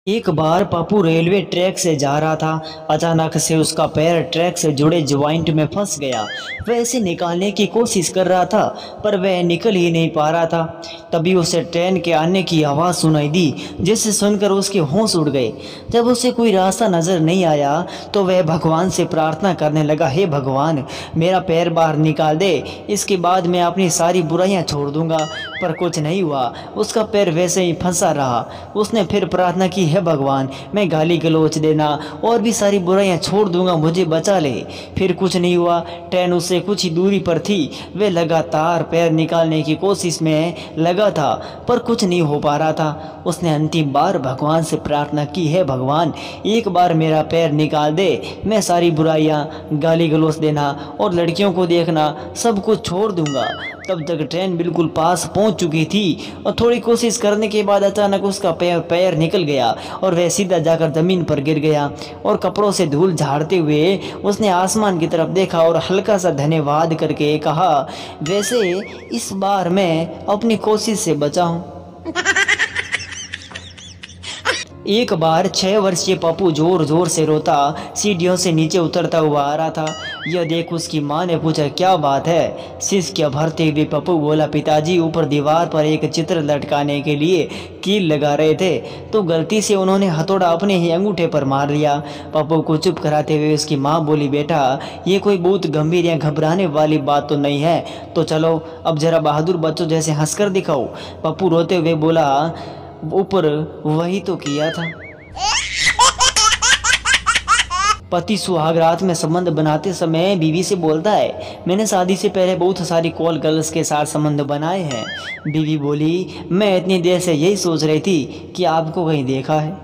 एक बार Pappu railway track से जा रहा था। अचानक से उसका पैर ट्रैक से जुड़े ज्वाइंट में फंस गया। वह इसे निकालने की कोशिश कर रहा था पर वह निकल ही नहीं पा रहा था। तभी उसे ट्रेन के आने की आवाज़ सुनाई दी, जिसे सुनकर उसके होश उड़ गए। जब उसे कोई रास्ता नज़र नहीं आया तो वह भगवान से प्रार्थना करने लगा, हे भगवान, मेरा पैर बाहर निकाल दे, इसके बाद मैं अपनी सारी बुराइयां छोड़ दूंगा। पर कुछ नहीं हुआ, उसका पैर वैसे ही फंसा रहा। उसने फिर प्रार्थना की, हे भगवान, मैं गाली गलौच देना और भी सारी बुराइयां छोड़ दूंगा, मुझे बचा ले। फिर कुछ नहीं हुआ। ट्रेन उससे कुछ ही दूरी पर थी। वह लगातार पैर निकालने की कोशिश में लगा था पर कुछ नहीं हो पा रहा था। उसने अंतिम बार भगवान से प्रार्थना की, है भगवान, एक बार मेरा पैर निकाल दे, मैं सारी बुराइयां, गाली गलौच देना और लड़कियों को देखना सब कुछ छोड़ दूंगा। तब तक ट्रेन बिल्कुल पास पहुंच चुकी थी और थोड़ी कोशिश करने के बाद अचानक उसका पैर निकल गया और वह सीधा जाकर ज़मीन पर गिर गया। और कपड़ों से धूल झाड़ते हुए उसने आसमान की तरफ देखा और हल्का सा धन्यवाद करके कहा, वैसे इस बार मैं अपनी कोशिश से बचा हूँ। एक बार 6 वर्षीय पप्पू जोर जोर से रोता सीढ़ियों से नीचे उतरता हुआ आ रहा था। यह देख उसकी माँ ने पूछा, क्या बात है? सिसकियाँ भरते हुए पप्पू बोला, पिताजी ऊपर दीवार पर एक चित्र लटकाने के लिए कील लगा रहे थे तो गलती से उन्होंने हथौड़ा अपने ही अंगूठे पर मार लिया। पप्पू को चुप कराते हुए उसकी माँ बोली, बेटा, ये कोई बहुत गंभीर या घबराने वाली बात तो नहीं है, तो चलो अब जरा बहादुर बच्चों जैसे हंसकर दिखाओ। पप्पू रोते हुए बोला, ऊपर वही तो किया था। पति सुहाग रात में संबंध बनाते समय बीवी से बोलता है, मैंने शादी से पहले बहुत सारी कॉल गर्ल्स के साथ संबंध बनाए हैं। बीवी बोली, मैं इतनी देर से यही सोच रही थी कि आपको कहीं देखा है।